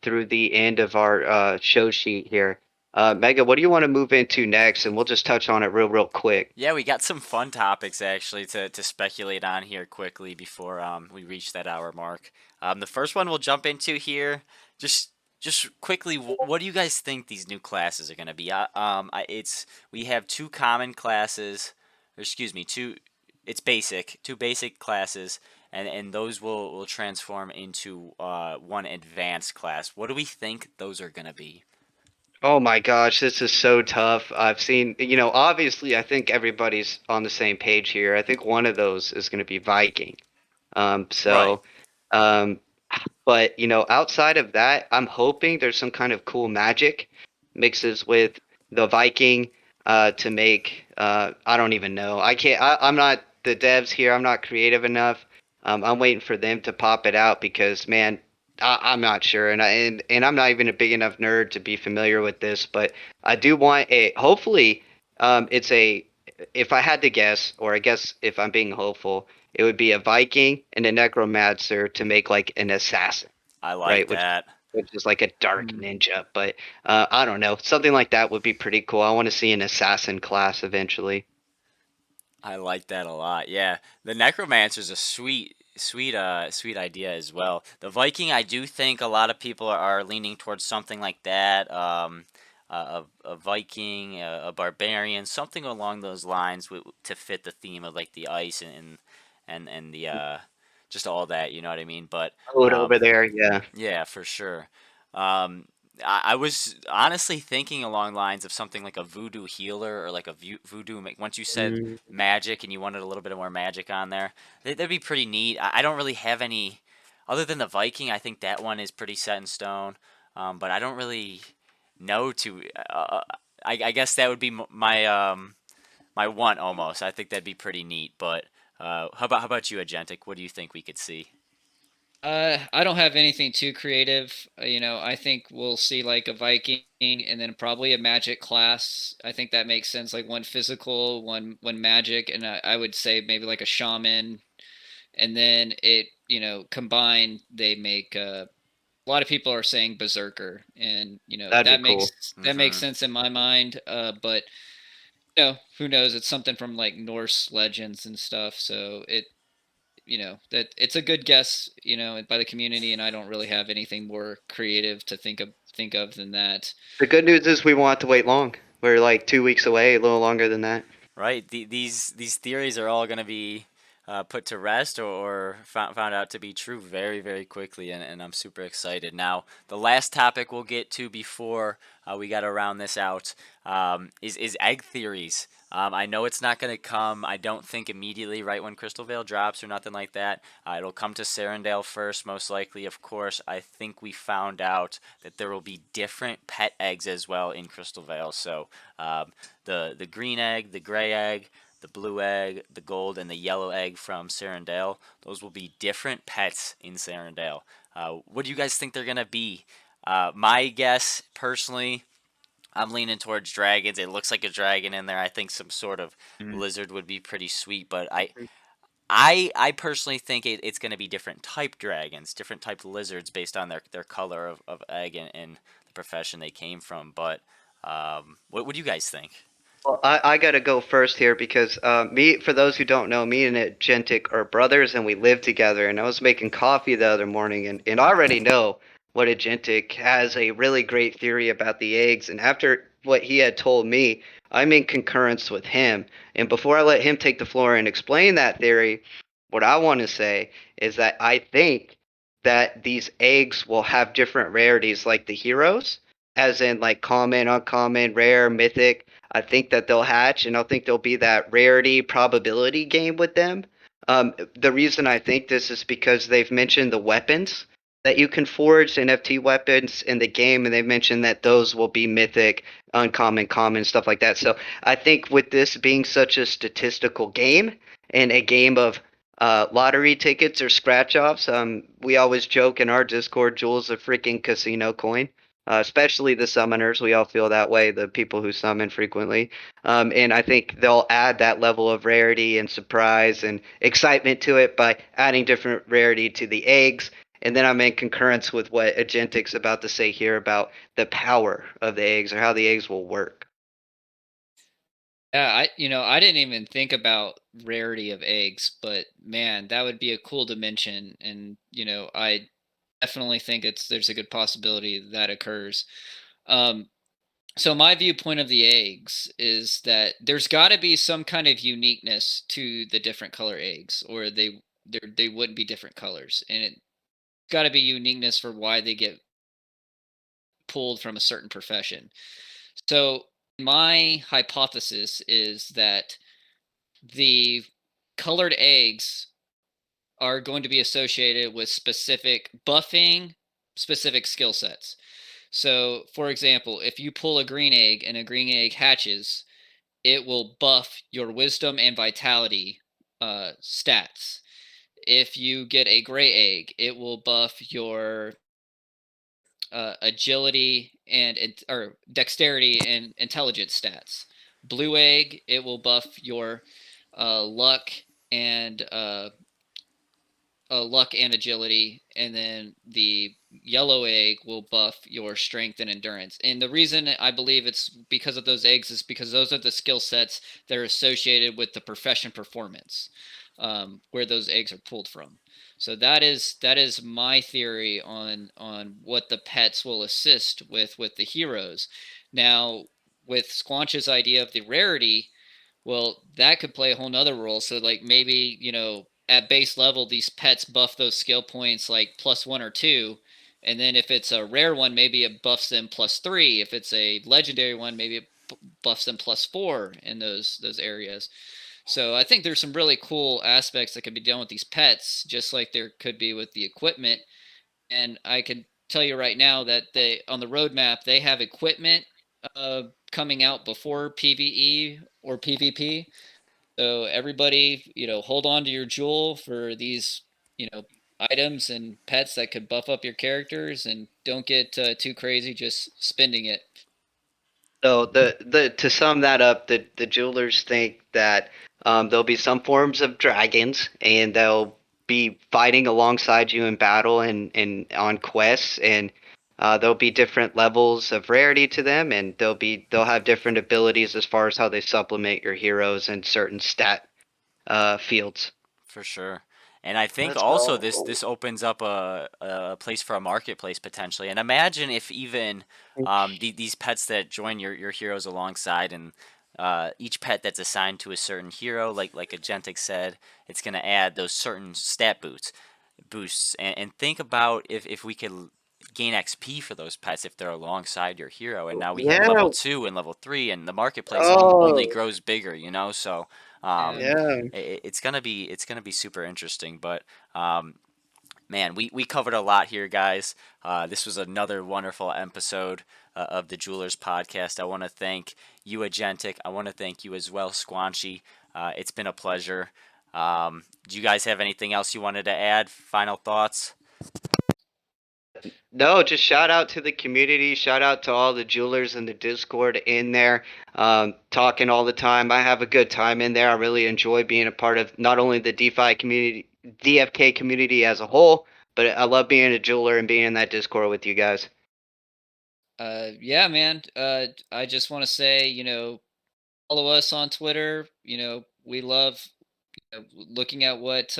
C: through the end of our show sheet here. Mega, what do you want to move into next? And we'll just touch on it real quick.
A: Yeah, we got some fun topics actually to speculate on here quickly before we reach that hour mark. The first one we'll jump into here, just just quickly, what do you guys think these new classes are going to be? We have two common classes, or excuse me, two. It's basic, two basic classes, and those will transform into one advanced class. What do we think those are gonna be?
C: Oh my gosh, this is so tough. I've seen, obviously, I think everybody's on the same page here. I think one of those is going to be Viking. Um,
A: Right.
C: so, um, but outside of that, I'm hoping there's some kind of cool magic mixes with the Viking to make. I don't even know. I can't. I'm not the devs here. I'm not creative enough. I'm waiting for them to pop it out because man, I'm not sure, and I'm not even a big enough nerd to be familiar with this. But I do want a. Hopefully, it's a. If I had to guess, or I guess if I'm being hopeful, it would be a Viking and a necromancer to make like an assassin,
A: I like
C: right? Which
A: that.
C: which is like a dark
B: Mm.
C: ninja. But I don't know, something like that would be pretty cool. I want to see an assassin class eventually.
A: I like that a lot. Yeah, the Necromancer's a sweet idea as well. The Viking, I do think a lot of people are leaning towards something like that. A Viking, a barbarian, something along those lines to fit the theme of like the ice and the just all that. You know what I mean? But
C: Road over
A: um,
C: there, yeah.
A: yeah, for sure. Um, I was honestly thinking along lines of something like a voodoo healer or like a voodoo. Once you said
C: Mm.
A: magic and you wanted a little bit more magic on there, that'd be pretty neat. I don't really have any other than the Viking. I think that one is pretty set in stone. But I don't really know to. I guess that would be my one almost. I think that'd be pretty neat. But how about you, Agentic? What do you think we could see?
B: I don't have anything too creative. I think we'll see like a Viking and then probably a magic class. I think that makes sense. Like one physical, one magic, and I would say maybe like a shaman. And then combined, they make a lot of people are saying berserker, and
C: That'd be
B: that
C: cool.
B: makes
A: Hmm.
B: sense in my mind. But who knows? It's something from like Norse legends and stuff. So that it's a good guess, by the community, and I don't really have anything more creative to think of than that.
C: The good news is we won't have to wait long. We're like 2 weeks away, a little longer than that.
A: Right. These theories are all going to be put to rest or found out to be true very, very quickly, and I'm super excited. Now, the last topic we'll get to before we got to round this out is egg theories. I know it's not going to come, I don't think, immediately right when Crystalvale drops or nothing like that. It'll come to Serendale first, most likely. Of course, I think we found out that there will be different pet eggs as well in Crystalvale. So, the green egg, the gray egg, the blue egg, the gold, and the yellow egg from Serendale. Those will be different pets in Serendale. What do you guys think they're gonna be? My guess, personally, I'm leaning towards dragons. It looks like a dragon in there. I think some sort of
C: Mm.
A: lizard would be pretty sweet, but I personally think it's going to be different type dragons, different type lizards based on their color of egg and the profession they came from. But what do you guys think?
C: Well, I gotta go first here because for those who don't know, me and Agentic are brothers and we live together. And I was making coffee the other morning, and I already know what Agentic has a really great theory about the eggs. And after what he had told me, I'm in concurrence with him. And before I let him take the floor and explain that theory, what I want to say is that I think that these eggs will have different rarities, like the heroes, as in like common, uncommon, rare, mythic. I think that they'll hatch, and I think there'll be that rarity probability game with them. The reason I think this is because they've mentioned the weapons that you can forge, NFT weapons in the game, and they've mentioned that those will be mythic, uncommon, common, stuff like that. So I think with this being such a statistical game and a game of lottery tickets or scratch offs, we always joke in our Discord, Jules a freaking casino coin. Especially the summoners, we all feel that way. The people who summon frequently, and I think they'll add that level of rarity and surprise and excitement to it by adding different rarity to the eggs. And then I'm in concurrence with what Agentic's about to say here about the power of the eggs or how the eggs will work.
B: Yeah, I didn't even think about rarity of eggs, but man, that would be a cool dimension, and I definitely think there's a good possibility that occurs. Um, so my viewpoint of the eggs is that there's got to be some kind of uniqueness to the different color eggs, or they wouldn't be different colors, and it got to be uniqueness for why they get pulled from a certain profession. So my hypothesis is that the colored eggs are going to be associated with specific buffing, specific skill sets. So, for example, if you pull a green egg and a green egg hatches, it will buff your wisdom and vitality stats. If you get a gray egg, it will buff your agility and or dexterity and intelligence stats. Blue egg, it will buff your luck and luck and agility, and then the yellow egg will buff your strength and endurance. And the reason I believe it's because of those eggs is because those are the skill sets that are associated with the profession performance, where those eggs are pulled from. So that is my theory on what the pets will assist with the heroes. Now, with Squanch's idea of the rarity, well, that could play a whole nother role. So like maybe, at base level, these pets buff those skill points like +1 or 2. And then if it's a rare one, maybe it buffs them +3. If it's a legendary one, maybe it buffs them +4 in those areas. So I think there's some really cool aspects that could be done with these pets, just like there could be with the equipment. And I can tell you right now that they on the roadmap they have equipment coming out before PVE or PvP. So everybody, hold on to your jewel for these, items and pets that could buff up your characters, and don't get too crazy just spending it.
C: So the to sum that up, the jewelers think that there'll be some forms of dragons, and they'll be fighting alongside you in battle and on quests, and there'll be different levels of rarity to them, and they'll have different abilities as far as how they supplement your heroes in certain stat fields.
A: For sure. And I think
C: That's
A: also
C: cool.
A: this opens up a place for a marketplace potentially. And imagine if even these pets that join your heroes alongside, and each pet that's assigned to a certain hero, like Agentic said, it's going to add those certain stat boosts. And think about if we could gain XP for those pets if they're alongside your hero. And now we hit
C: Yeah.
A: level 2 and level 3, and the marketplace only
C: Oh,
A: grows bigger, So
B: Yeah.
A: um,
C: yeah.
A: it's gonna be super interesting. But man, we covered a lot here, guys. This was another wonderful episode of the Jewelers Podcast. I want to thank you, Agentic. I want to thank you as well, Squanchy. It's been a pleasure. Do you guys have anything else you wanted to add? Final thoughts?
C: No, just shout out to the community. Shout out to all the jewelers in the Discord in there, talking all the time. I have a good time in there. I really enjoy being a part of not only the DeFi community, DFK community as a whole, but I love being a jeweler and being in that Discord with you guys.
B: Yeah, man. I just want to say, follow us on Twitter. We love looking at what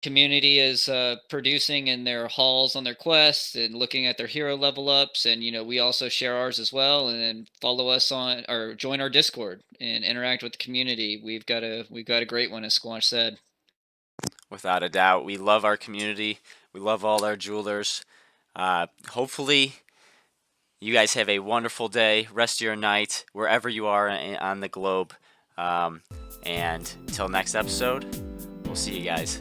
B: community is producing in their halls on their quests, and looking at their hero level ups. And we also share ours as well. And then follow us on, or join our Discord and interact with the community. We've got a great one, as Squanch said.
A: Without a doubt, we love our community. We love all our jewelers. Hopefully, you guys have a wonderful day, rest of your night, wherever you are on the globe. And until next episode, we'll see you guys.